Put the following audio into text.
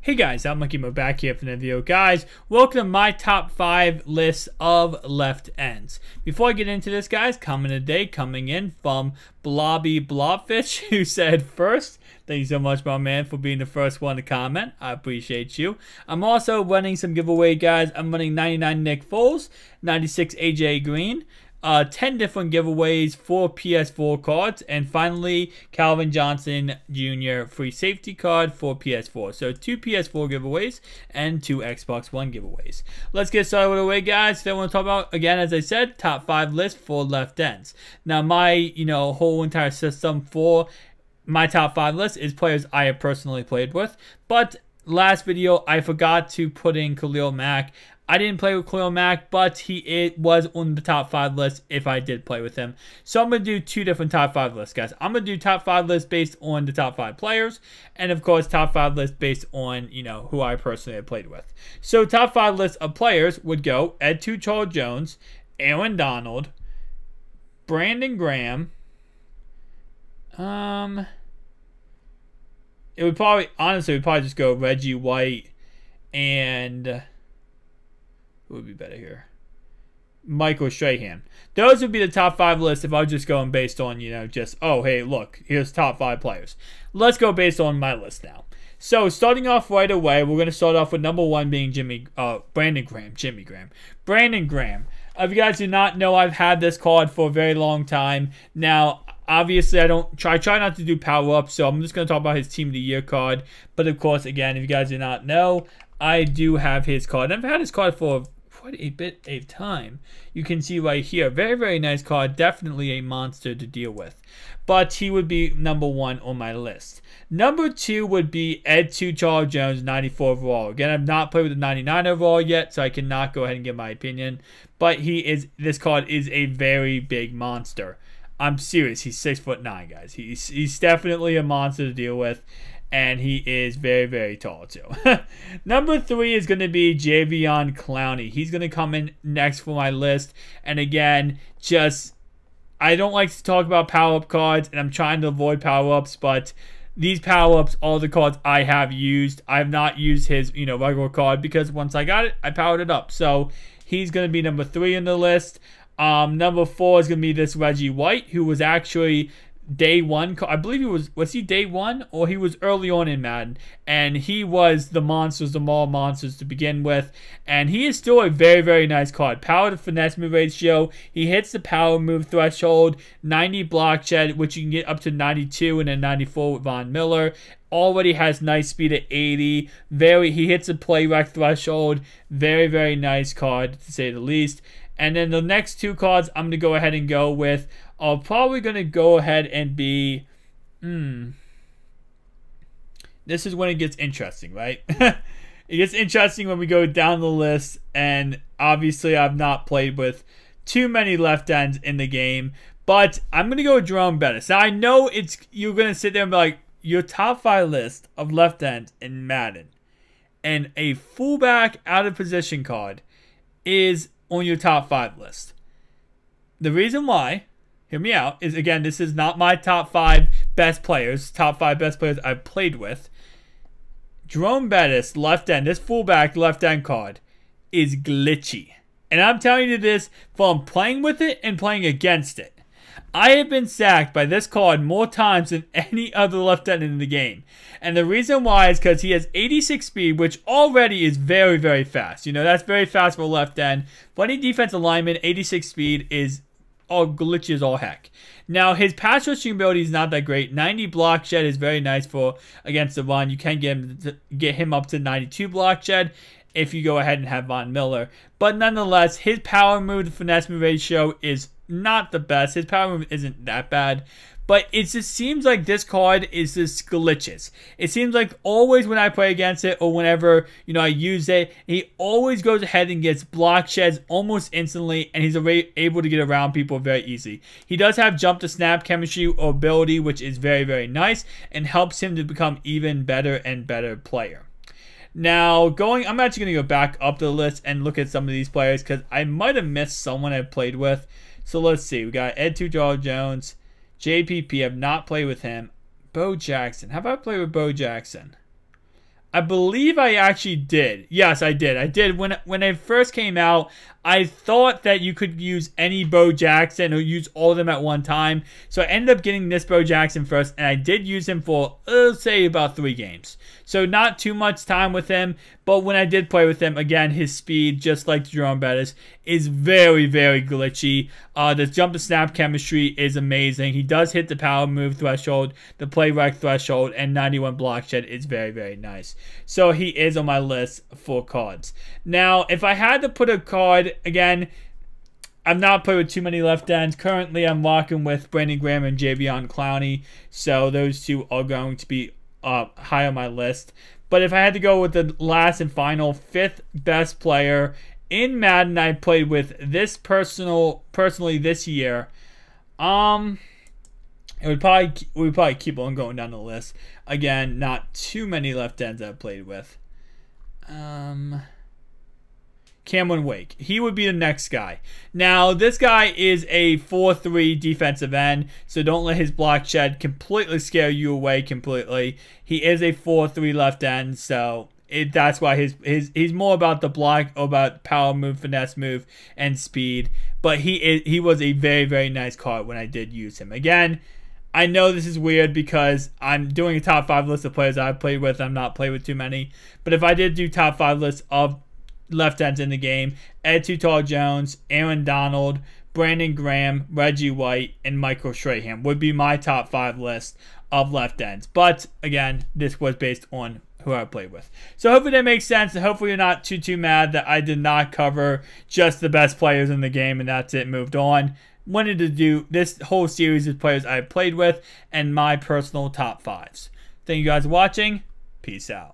Hey guys, I'm Monkey Mo back here for the video. Guys, welcome to my top 5 list of left ends. Before I get into this, guys, comment of the day coming in from Blobby Blobfish, who said first, thank you so much, my man, for being the first one to comment. I appreciate you. I'm also running some giveaway, guys. I'm running 99 Nick Foles, 96 AJ Green, 10 different giveaways, 4 PS4 cards, and finally Calvin Johnson Jr. free safety card for PS4. So 2 PS4 giveaways and 2 Xbox One giveaways. Let's get started with the way, guys. Today I want to talk about, again, as I said, top 5 list for left ends. Now my, whole entire system for my top 5 list is players I have personally played with, but last video I forgot to put in Cain Mack. I didn't play with Cain Mack, but it was on the top 5 list if I did play with him. So I'm going to do 2 different top 5 lists, guys. I'm going to do top 5 lists based on the top 5 players, and of course top 5 lists based on, who I personally have played with. So top 5 lists of players would go Ed 2 Charles Jones, Aaron Donald, Brandon Graham. It would probably, honestly, just go Reggie White and who would be better here? Michael Strahan. Those would be the top 5 lists if I was just going based on, just, oh, hey, look, here's top 5 players. Let's go based on my list now. So, starting off right away, we're going to start off with number 1 being Brandon Graham. Brandon Graham. If you guys do not know, I've had this card for a very long time. Now, obviously, I try not to do power-ups, so I'm just going to talk about his Team of the Year card. But, of course, again, if you guys do not know, I do have his card. I've had his card for quite a bit of time. You can see right here. Very, very nice card. Definitely a monster to deal with. But he would be number 1 on my list. Number 2 would be Ed 2 Charles Jones, 94 overall. Again, I've not played with the 99 overall yet, so I cannot go ahead and give my opinion. But this card is a very big monster. I'm serious. He's 6'9", guys. He's definitely a monster to deal with. And he is very, very tall, too. Number 3 is going to be Javion Clowney. He's going to come in next for my list. And again, I don't like to talk about power-up cards, and I'm trying to avoid power-ups, but these power-ups are the cards I have used. I have not used his, regular card, because once I got it, I powered it up. So he's going to be number 3 on the list. Number 4 is going to be this Reggie White, who was actually day 1, I believe was he day 1 or he was early on in Madden, and he was the mall monsters to begin with, and he is still a very, very nice card. Power to finesse move ratio, he hits the power move threshold, 90 block shed, which you can get up to 92 and then 94 with Von Miller. Already has nice speed at 80. He hits the play rec threshold. Very, very nice card to say the least. And then the next 2 cards I'm going to go ahead and go with are probably going to go ahead and be... This is when it gets interesting, right? It gets interesting when we go down the list, and obviously I've not played with too many left ends in the game, but I'm going to go with Jerome Bettis. Now, I know you're going to sit there and be like, your top 5 list of left ends in Madden and a fullback out of position card is on your top 5 list. The reason why, hear me out, is again, this is not my top 5 best players, top 5 best players I've played with. Jerome Bettis, left end, this fullback left end card is glitchy. And I'm telling you this from playing with it and playing against it. I have been sacked by this card more times than any other left end in the game. And the reason why is because he has 86 speed, which already is very, very fast. That's very fast for a left end. For any defensive lineman, 86 speed is all glitchy as all heck. Now, his pass rushing ability is not that great. 90 block shed is very nice for against the run. You can get him up to 92 block shed if you go ahead and have Von Miller. But nonetheless, his power move to finesse move ratio is not the best. His power move isn't that bad. But it just seems like this card is just glitches. It seems like always when I play against it or whenever, I use it, he always goes ahead and gets block sheds almost instantly, and he's able to get around people very easily. He does have jump to snap chemistry or ability, which is very, very nice and helps him to become even better and better player. Now, I'm actually going to go back up the list and look at some of these players because I might have missed someone I've played with. So let's see. We got Ed 2 Charles Jones. JPP, I've not played with him. Bo Jackson. How about I play with Bo Jackson? I believe I actually did. Yes, I did. I did. When it first came out, I thought that you could use any Bo Jackson or use all of them at one time. So I ended up getting this Bo Jackson first, and I did use him for, let's say, about 3 games. So not too much time with him, but when I did play with him, again, his speed, just like Jerome Bettis, is very, very glitchy. The jump to snap chemistry is amazing. He does hit the power move threshold, the play rec threshold, and 91 block shed is very, very nice. So he is on my list for cards. Now, if I had to put a card, again, I'm not playing with too many left ends. Currently, I'm rocking with Brandon Graham and Javion Clowney. So those two are going to be high on my list. But if I had to go with the last and final 5th best player in Madden I played with this personally this year, we would probably keep on going down the list. Again, not too many left ends I've played with. Cameron Wake. He would be the next guy. Now, this guy is a 4-3 defensive end, so don't let his block shed completely scare you away completely. He is a 4-3 left end, so that's why he's more about the block, about power move, finesse move, and speed. But he was a very, very nice card when I did use him. Again, I know this is weird because I'm doing a top 5 list of players I've played with. I'm not playing with too many. But if I did do top 5 lists of left ends in the game, Ed Tutal-Jones, Aaron Donald, Brandon Graham, Reggie White, and Michael Strahan would be my top 5 list of left ends. But again, this was based on who I played with. So hopefully that makes sense, and hopefully you're not too mad that I did not cover just the best players in the game and that's it, moved on. Wanted to do this whole series of players I played with and my personal top 5s. Thank you guys for watching. Peace out.